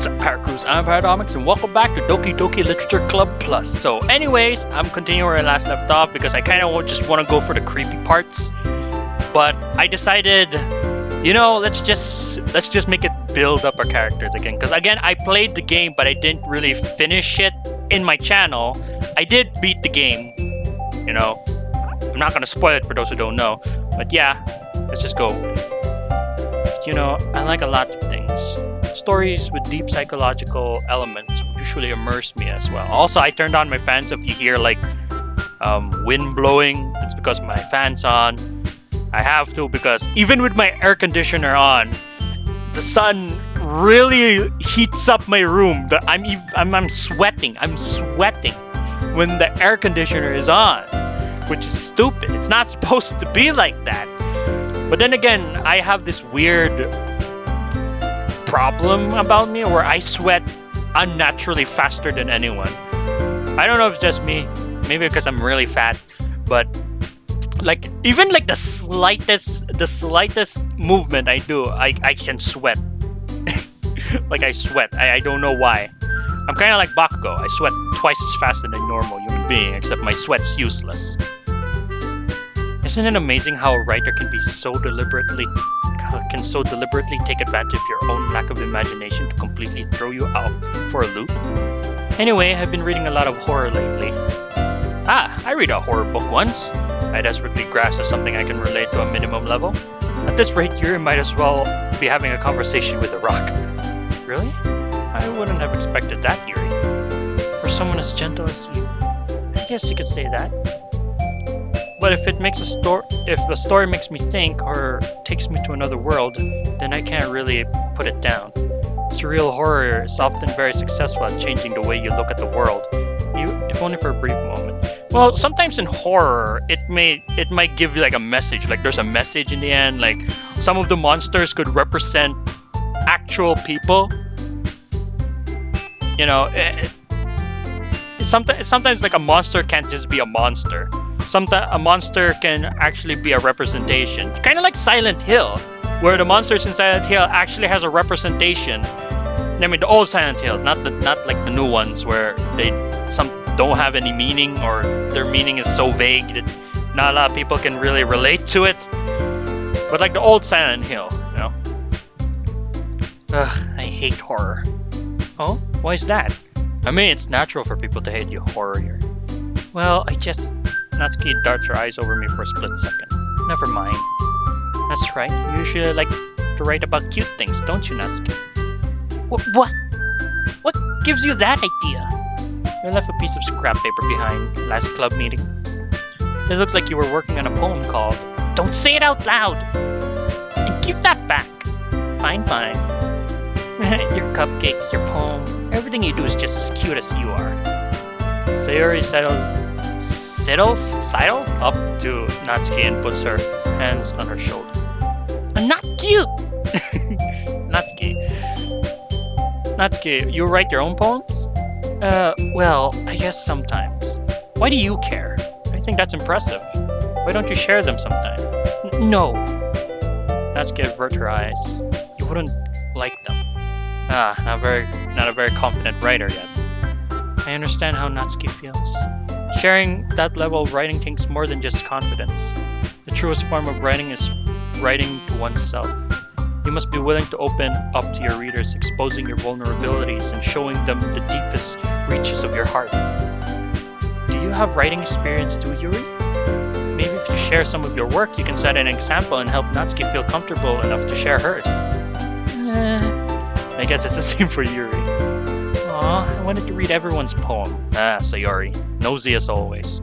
What's up, Paracroos? I'm Paradomics, and welcome back to Doki Doki Literature Club Plus. So anyways, I'm continuing where I last left off because I kind of just want to go for the creepy parts. But I decided, let's just make it build up our characters again. Because again, I played the game, but I didn't really finish it in my channel. I did beat the game, I'm not going to spoil it for those who don't know. But yeah, let's just go. I like a lot of things. Stories with deep psychological elements usually immerse me as well. Also, I turned on my fans. If you hear wind blowing, it's because my fan's on. I have to, because even with my air conditioner on, the sun really heats up my room. I'm sweating. I'm sweating when the air conditioner is on, which is stupid. It's not supposed to be like that. But then again, I have this weird problem about me where I sweat unnaturally faster than anyone. I don't know if it's just me, maybe because I'm really fat, but even the slightest movement I do, I can sweat. I sweat. I don't know why. I'm kind of like Bakugo. I sweat twice as fast than a normal human being, except my sweat's useless. Isn't it amazing how a writer can so deliberately take advantage of your own lack of imagination to completely throw you out for a loop? Anyway, I've been reading a lot of horror lately. I read a horror book once. I desperately grasped at something I can relate to a minimum level. At this rate, you might as well be having a conversation with a rock. Really? I wouldn't have expected that, Yuri. For someone as gentle as you, I guess you could say that. But if the story makes me think or takes me to another world, then I can't really put it down. Surreal horror is often very successful at changing the way you look at the world, if only for a brief moment. Well, sometimes in horror, it might give you a message. There's a message in the end. Some of the monsters could represent actual people. Sometimes a monster can't just be a monster. Sometimes a monster can actually be a representation. Kind of like Silent Hill, where the monsters in Silent Hill actually has a representation. I mean, the old Silent Hills, not like the new ones where some don't have any meaning, or their meaning is so vague that not a lot of people can really relate to it. But the old Silent Hill, Ugh, I hate horror. Oh, why is that? I mean, it's natural for people to hate horror here. Well, Natsuki darts her eyes over me for a split second. Never mind. That's right. You usually like to write about cute things, don't you, Natsuki? What? What gives you that idea? You left a piece of scrap paper behind last club meeting. It looked like you were working on a poem called "Don't Say It Out Loud!" And give that back. Fine. Your cupcakes, your poem, everything you do is just as cute as you are. Sayori sidles up to Natsuki and puts her hands on her shoulder. I'm not cute! Natsuki, you write your own poems? Well, I guess sometimes. Why do you care? I think that's impressive. Why don't you share them sometime? No. Natsuki averted her eyes. You wouldn't like them. Not a very confident writer yet. I understand how Natsuki feels. Sharing that level of writing takes more than just confidence. The truest form of writing is writing to oneself. You must be willing to open up to your readers, exposing your vulnerabilities and showing them the deepest reaches of your heart. Do you have writing experience too, Yuri? Maybe if you share some of your work, you can set an example and help Natsuki feel comfortable enough to share hers. I guess it's the same for Yuri. Aw, I wanted to read everyone's poem. Sayori, nosy as always.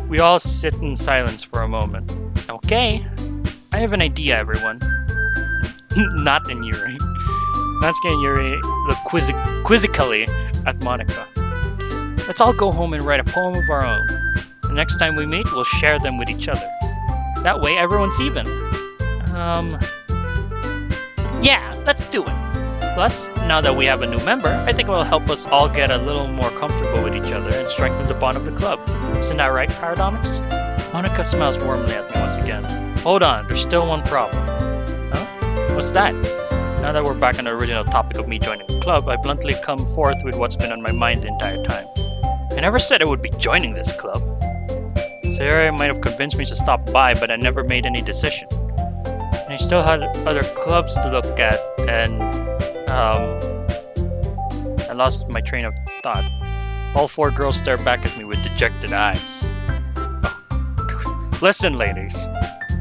We all sit in silence for a moment. Okay, I have an idea, everyone. Not in Yuri. Natsuki and Yuri look quizzically at Monica. Let's all go home and write a poem of our own. The next time we meet, we'll share them with each other. That way, everyone's even. Yeah, let's do it. Plus, now that we have a new member, I think it will help us all get a little more comfortable with each other and strengthen the bond of the club. Isn't that right, Paradomics? Monica smiles warmly at me once again. Hold on, there's still one problem. Huh? What's that? Now that we're back on the original topic of me joining the club, I bluntly come forth with what's been on my mind the entire time. I never said I would be joining this club. Sayori might have convinced me to stop by, but I never made any decision. And I still had other clubs to look at, and I lost my train of thought. All 4 girls stare back at me with dejected eyes. Oh, listen, ladies,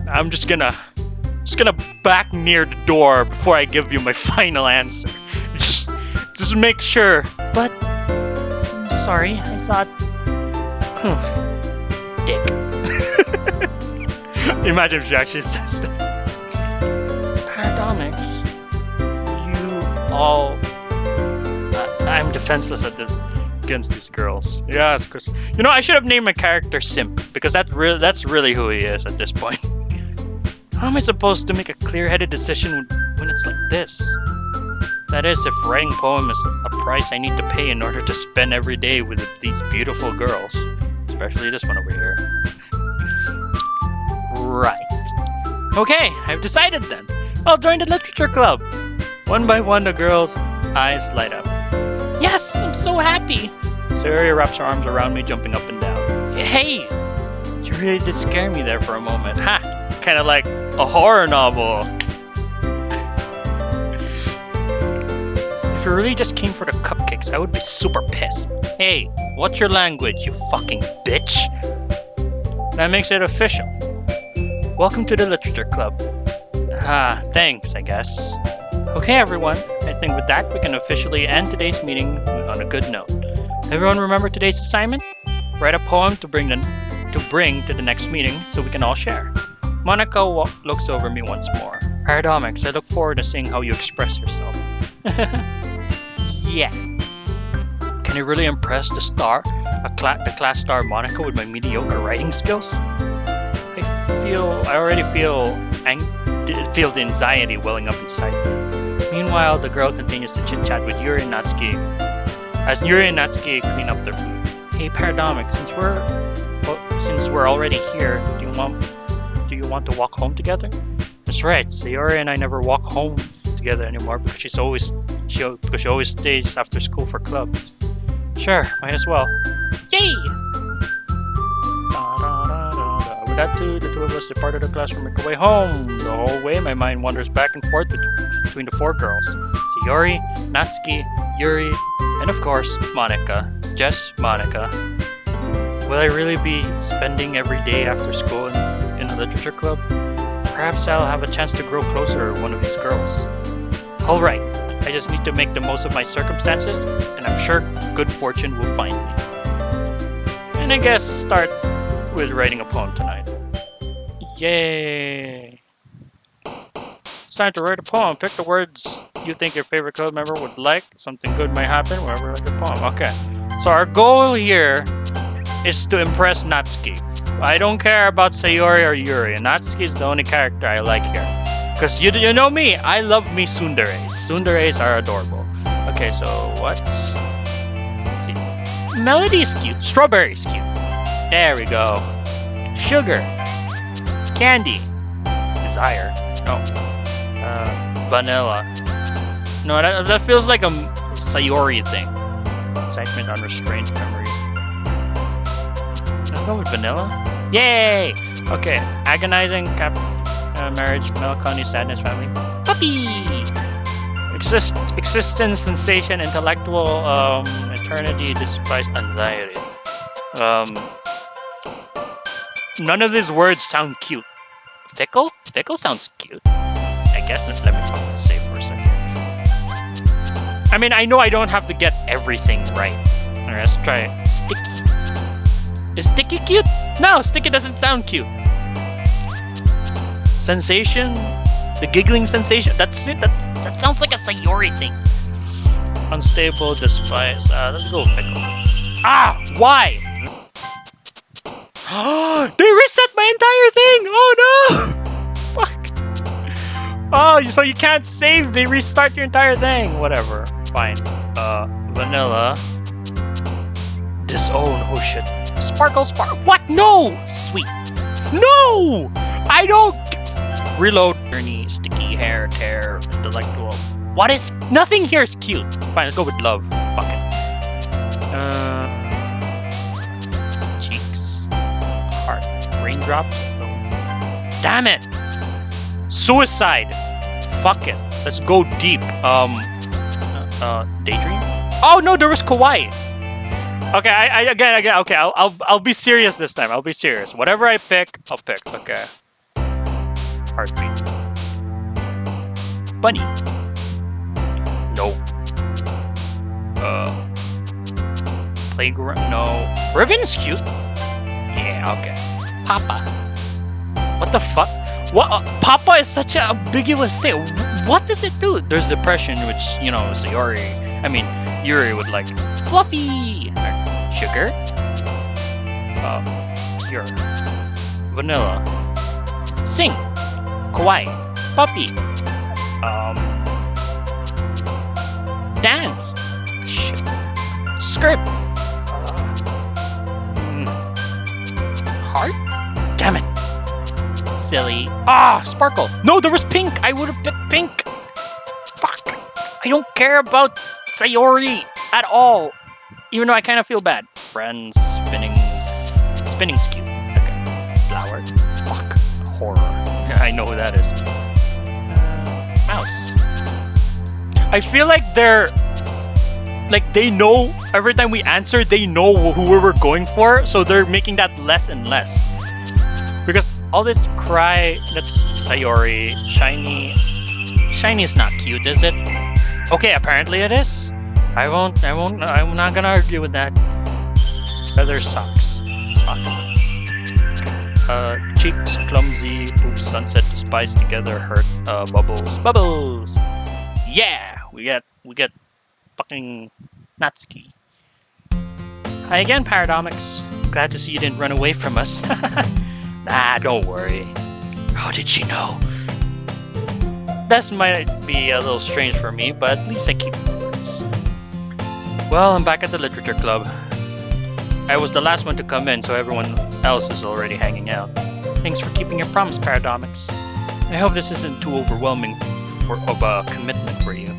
I'm just gonna back near the door before I give you my final answer. Just make sure. But I'm sorry, I thought. Dick. Imagine if she actually says that. Paradomics. You all. I'm defenseless against these girls. Yes, because I should have named my character Simp, because that's really who he is at this point. How am I supposed to make a clear-headed decision when it's like this? That is, if writing poem is a price I need to pay in order to spend every day with these beautiful girls. Especially this one over here. Right. Okay, I've decided then. I'll join the literature club. One by one, the girls' eyes light up. Yes, I'm so happy. Sayori wraps her arms around me, jumping up and down. Hey! You really did scare me there for a moment. Ha! Kind of like a horror novel. If you really just came for the cupcakes, I would be super pissed. Hey, what's your language, you fucking bitch? That makes it official. Welcome to the literature club. Thanks, I guess. Okay, everyone. I think with that, we can officially end today's meeting on a good note. Everyone remember today's assignment? Write a poem to bring to the next meeting so we can all share. Monica looks over me once more. Paradomics, I look forward to seeing how you express yourself. Yeah. Can I really impress the class star Monica with my mediocre writing skills? I already feel the anxiety welling up inside me. Meanwhile, the girl continues to chit-chat with Yuri and Natsuki as Yuri and Natsuki clean up their food. Hey, Paradomic, since we're already here, do you want to walk home together? That's right, Sayori and I never walk home together anymore because she always stays after school for clubs. Sure, might as well. Yay! With that too, the 2 of us departed the classroom and make our way home. The whole way, my mind wanders back and forth between the 4 girls. Sayori, Natsuki, Yuri, and of course, Monica. Just Monica. Will I really be spending every day after school in a literature club? Perhaps I'll have a chance to grow closer with one of these girls. Alright, I just need to make the most of my circumstances, and I'm sure good fortune will find me. And I guess start with writing a poem tonight. Yay! It's time to write a poem. Pick the words you think your favorite club member would like. Something good might happen whenever you write a poem. Okay. So our goal here is to impress Natsuki. I don't care about Sayori or Yuri. Natsuki is the only character I like here. Because you know me, I love me Tsunderes. Tsunderes are adorable. Okay, so let's see. Melody is cute. Strawberry is cute. There we go. Sugar. Candy. Desire. No. Vanilla. No, that feels like a Sayori thing. Excitement, unrestrained memories. Let's go with vanilla. Yay! Okay. Agonizing, marriage, melancholy, sadness, family. Puppy! Existence, sensation, intellectual, eternity, despite anxiety. None of these words sound cute. Fickle? Fickle sounds cute. I guess let me fucking say for a second. I mean, I know I don't have to get everything right. Alright, let's try it. Sticky. Is sticky cute? No, sticky doesn't sound cute. Sensation? The giggling sensation? That's it. That sounds like a Sayori thing. Unstable, despise. Let's go fickle. Ah! Why? They reset my entire thing! Oh no! Fuck. Oh, so you can't save. They restart your entire thing. Whatever. Fine. Vanilla. Disown. Oh shit. Sparkle. What? No! Sweet. No! I don't. Reload. Journey. Sticky hair. Tear. Intellectual. What is... Nothing here is cute. Fine, let's go with love. Fuck it. Cheeks. Heart. Raindrops. Oh. Damn it! Suicide. Fuck it. Let's go deep. Daydream? Oh no, there was kawaii. Okay, again. Okay, I'll be serious this time. I'll be serious. Whatever I pick, I'll pick. Okay. Heartbeat. Bunny. No. Playground. No. Ribbon is cute. Yeah. Okay. Papa. What the fuck? What? Papa is such an ambiguous thing. What does it do? There's depression, which you know, Yuri would like. Fluffy. Sugar. Pure. Vanilla. Sing. Kawaii. Puppy. Dance. Shit. Script. Heart? Damn it. Silly. Sparkle. No, there was pink. I would have picked pink. Fuck. I don't care about Sayori at all. Even though I kind of feel bad. Friends. Spinning. Spinning's cute. Okay. Flower. Fuck. Horror. I know who that is. Mouse. I feel like they're... Like, they know... Every time we answer, they know who we're going for. So they're making that less and less. Because all this cry... That's Sayori. Shiny... Shiny is not cute, is it? Okay, apparently it is. I'm not gonna argue with that. Feather socks. Cheeks, clumsy, poof, sunset, despise together, hurt, bubbles. Yeah! We get fucking Natsuki. Hi again, Paradomics. Glad to see you didn't run away from us. Nah, don't worry. How did she know? That might be a little strange for me, but at least I keep my words. Well, I'm back at the literature club. I was the last one to come in, so everyone else is already hanging out. Thanks for keeping your promise, Paradomics. I hope this isn't too overwhelming of a commitment for you.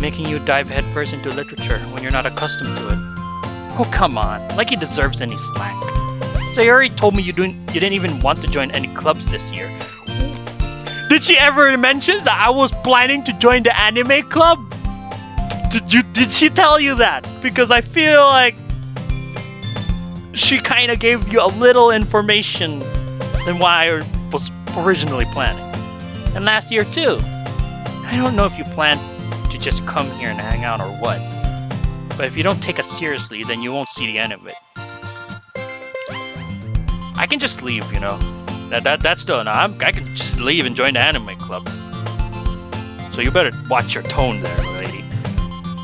Making you dive headfirst into literature when you're not accustomed to it. Oh, come on. Like he deserves any slack. Sayori told me you didn't even want to join any clubs this year. Did she ever mention that I was planning to join the anime club? Did she tell you that? Because I feel like she kind of gave you a little information than what I was originally planning. And last year too. I don't know if you plan to just come here and hang out or what. But if you don't take us seriously, then you won't see the end of it. I can just leave, you know. That's still no. I can just leave and join the anime club. So you better watch your tone there, lady.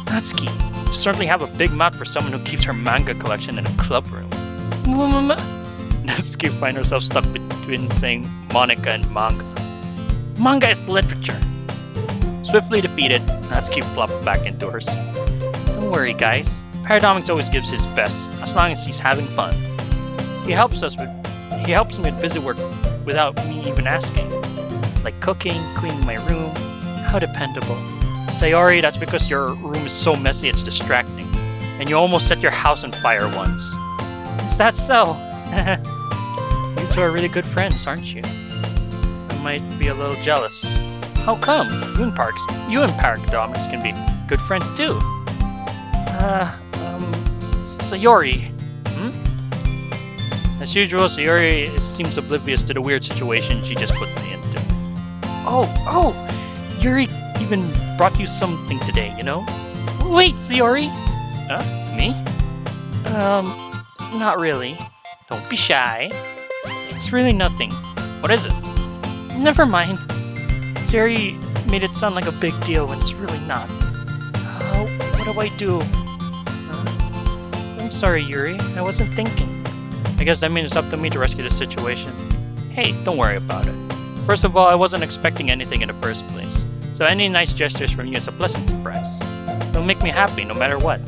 Natsuki, you certainly have a big mouth for someone who keeps her manga collection in a club room. Natsuki finds herself stuck between saying Monica and manga. Manga is literature. Swiftly defeated, Natsuki flopped back into her seat. Don't worry, guys. Paradomics always gives his best, as long as he's having fun. He helps me with busy work without me even asking. Like cooking, cleaning my room. How dependable. Sayori, that's because your room is so messy it's distracting. And you almost set your house on fire once. Is that so? You two are really good friends, aren't you? I might be a little jealous. How come? You and Paradomics can be good friends too. Sayori. As usual, Sayori seems oblivious to the weird situation she just put me into. Oh, Yuri even brought you something today, you know? Wait, Sayori! Me? Not really. Don't be shy. It's really nothing. What is it? Never mind. Sayori made it sound like a big deal when it's really not. What do I do? I'm sorry, Yuri. I wasn't thinking. I guess that means it's up to me to rescue the situation. Hey, don't worry about it. First of all, I wasn't expecting anything in the first place, so any nice gestures from you is a pleasant surprise. It'll make me happy no matter what.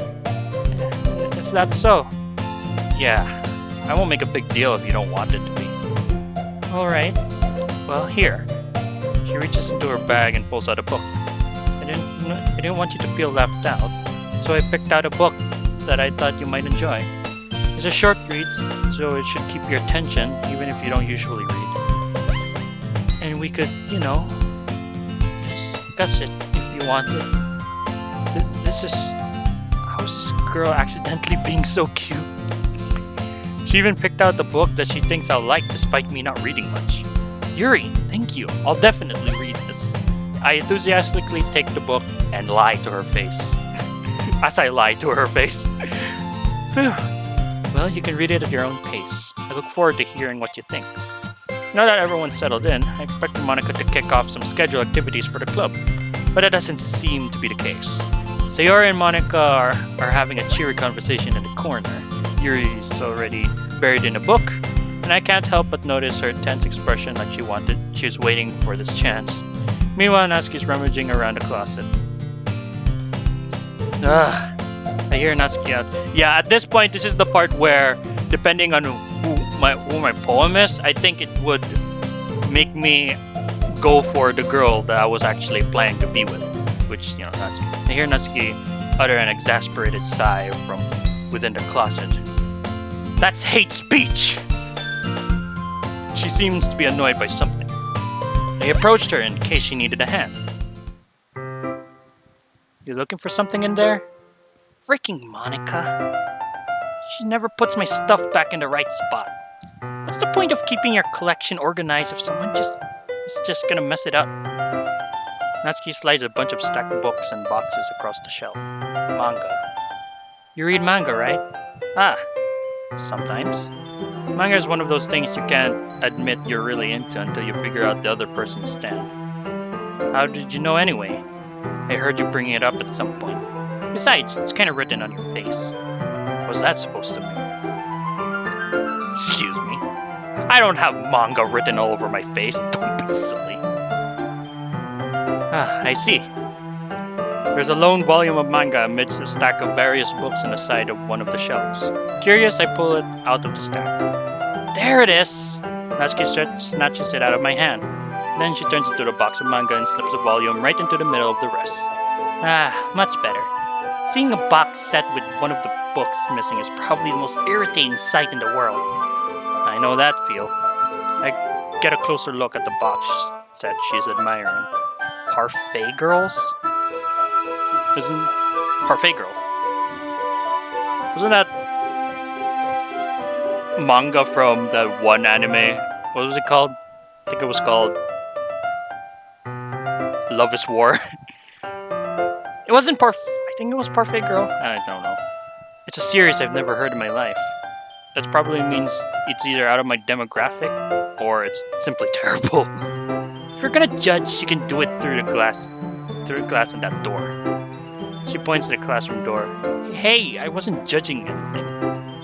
Is that so? Yeah, I won't make a big deal if you don't want it to be. Alright. Well, here. She reaches into her bag and pulls out a book. I didn't didn't want you to feel left out, so I picked out a book that I thought you might enjoy. It's a short read, so it should keep your attention, even if you don't usually read. And we could, discuss it if you wanted. How is this girl accidentally being so cute? She even picked out the book that she thinks I'll like despite me not reading much. Yuri, thank you. I'll definitely read this. I enthusiastically take the book and lie to her face. As I lie to her face. Well, you can read it at your own pace. I look forward to hearing what you think. Now that everyone's settled in, I expect Monica to kick off some scheduled activities for the club. But that doesn't seem to be the case. Sayori and Monica are having a cheery conversation in the corner. Yuri's already buried in a book, and I can't help but notice her tense expression like she was waiting for this chance. Meanwhile, Natsuki's rummaging around the closet. I hear Natsuki out. Yeah, at this point, this is the part where, depending on who my poem is, I think it would make me go for the girl that I was actually planning to be with, which, Natsuki. I hear Natsuki utter an exasperated sigh from within the closet. That's hate speech! She seems to be annoyed by something. I approached her in case she needed a hand. You looking for something in there? Freaking Monica. She never puts my stuff back in the right spot. What's the point of keeping your collection organized if someone is just gonna mess it up? Natsuki slides a bunch of stacked books and boxes across the shelf. Manga. You read manga, right? Ah, sometimes. Manga is one of those things you can't admit you're really into until you figure out the other person's stand. How did you know anyway? I heard you bringing it up at some point. Besides, it's kind of written on your face. What's that supposed to mean? Excuse me. I don't have manga written all over my face. Don't be silly. I see. There's a lone volume of manga amidst a stack of various books on the side of one of the shelves. Curious, I pull it out of the stack. There it is! Natsuki snatches it out of my hand. Then she turns it to the box of manga and slips a volume right into the middle of the rest. Much better. Seeing a box set with one of the books missing is probably the most irritating sight in the world. I know that feel. I get a closer look at the box set she's admiring. Parfait Girls? Isn't Parfait Girls? Wasn't that manga from that one anime? What was it called? I think it was called Love is War. It wasn't I think it was Parfait Girl. I don't know. It's a series I've never heard in my life. That probably means it's either out of my demographic or it's simply terrible. If you're gonna judge, you can do it through the glass in that door. She points to the classroom door. Hey, I wasn't judging anything.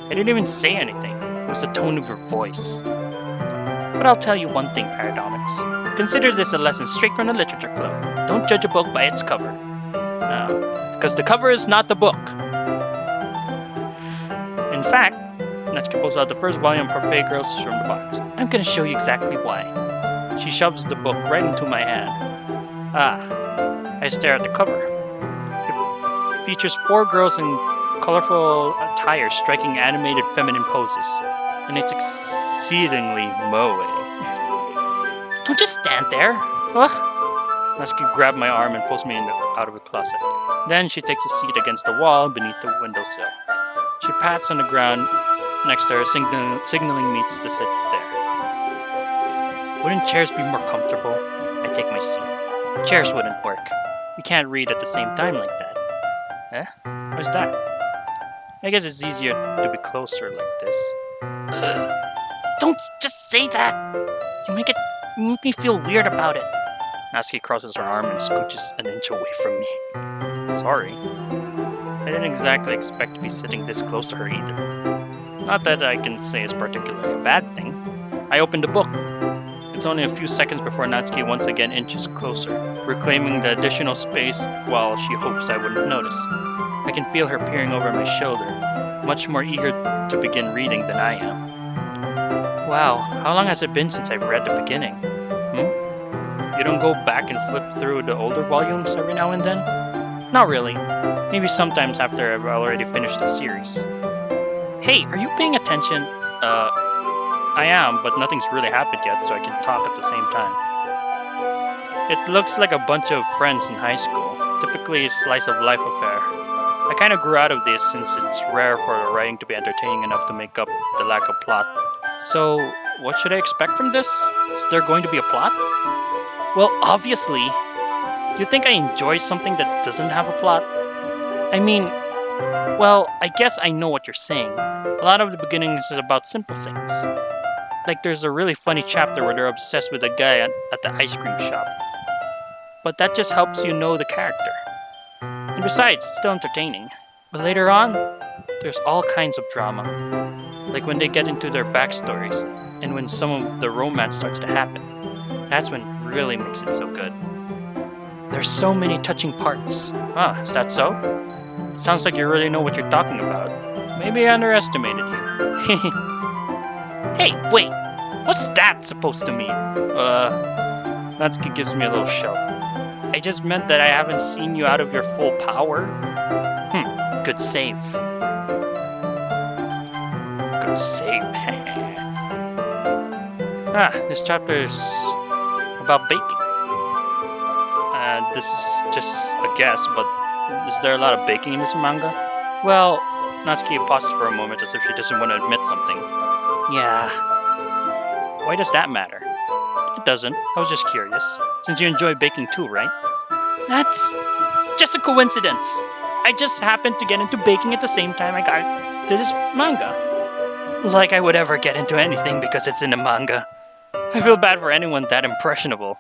I didn't even say anything. It was the tone of her voice. But I'll tell you one thing, Paradomics. Consider this a lesson straight from the literature club. Don't judge a book by its cover. Because the cover is not the book. In fact, Natsuki pulls out the first volume of Parfait Girls from the box. I'm gonna show you exactly why. She shoves the book right into my hand. I stare at the cover. It features 4 girls in colorful attire striking animated feminine poses. And it's exceedingly moe. Don't just stand there. Ugh. Natsuki grabbed my arm and pulls me out of the closet. Then she takes a seat against the wall beneath the windowsill. She pats on the ground next to her, signaling me to sit there. Wouldn't chairs be more comfortable? I take my seat. Chairs wouldn't work. We can't read at the same time like that. What's that? I guess it's easier to be closer like this. Don't just say that! You make me feel weird about it. Natsuki crosses her arm and scooches an inch away from me. Sorry. I didn't exactly expect to be sitting this close to her either. Not that I can say it's particularly a bad thing. I opened the book. It's only a few seconds before Natsuki once again inches closer, reclaiming the additional space while she hopes I wouldn't notice. I can feel her peering over my shoulder, much more eager to begin reading than I am. Wow, how long has it been since I've read the beginning? You don't go back and flip through the older volumes every now and then? Not really. Maybe sometimes after I've already finished the series. Hey, are you paying attention? I am, but nothing's really happened yet, so I can talk at the same time. It looks like a bunch of friends in high school. Typically a slice of life affair. I kinda grew out of this since it's rare for the writing to be entertaining enough to make up the lack of plot. So, what should I expect from this? Is there going to be a plot? Well, obviously. Do you think I enjoy something that doesn't have a plot? I mean, well, I guess I know what you're saying. A lot of the beginnings is about simple things. Like there's a really funny chapter where they're obsessed with a guy at the ice cream shop. But that just helps you know the character. And besides, it's still entertaining. But later on, there's all kinds of drama. Like when they get into their backstories, and when some of the romance starts to happen. That's when it really makes it so good. There's so many touching parts. Ah, is that so? Sounds like you really know what you're talking about. Maybe I underestimated you. Hey, wait! What's that supposed to mean? Natsuki gives me a little shove. I just meant that I haven't seen you out of your full power. Good save. Good save. This chapter is about baking. This is just a guess, but is there a lot of baking in this manga? Well, Natsuki pauses for a moment as if she doesn't want to admit something. Yeah. Why does that matter? It doesn't. I was just curious. Since you enjoy baking too, right? That's just a coincidence. I just happened to get into baking at the same time I got to this manga. Like I would ever get into anything because it's in a manga. I feel bad for anyone that impressionable.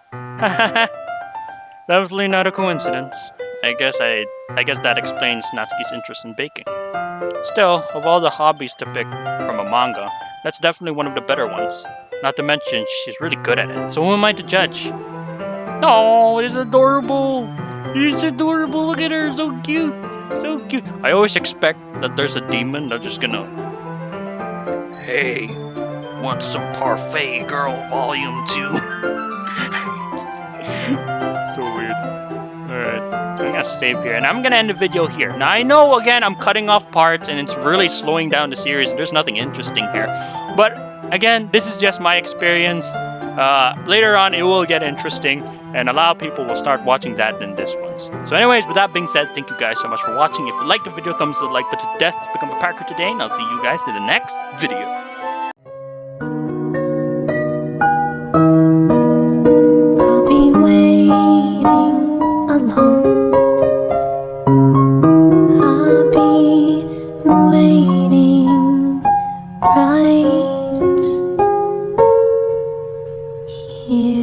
Definitely not a coincidence. I guess that explains Natsuki's interest in baking. Still, of all the hobbies to pick from a manga, that's definitely one of the better ones. Not to mention, she's really good at it. So who am I to judge? Oh, it's adorable! It's adorable, look at her, so cute! So cute. I always expect that there's a demon that's just gonna... Hey, want some parfait, girl, volume 2? So weird. Alright, I'm gonna save here, and I'm gonna end the video here. Now, I know, again, I'm cutting off parts, and it's really slowing down the series, and there's nothing interesting here. But, again, this is just my experience. Later on, it will get interesting, and a lot of people will start watching that than this one. So anyways, with that being said, thank you guys so much for watching. If you liked the video, thumbs the like button to death to become a packer today, and I'll see you guys in the next video. I'll be waiting alone. I'll be waiting right here.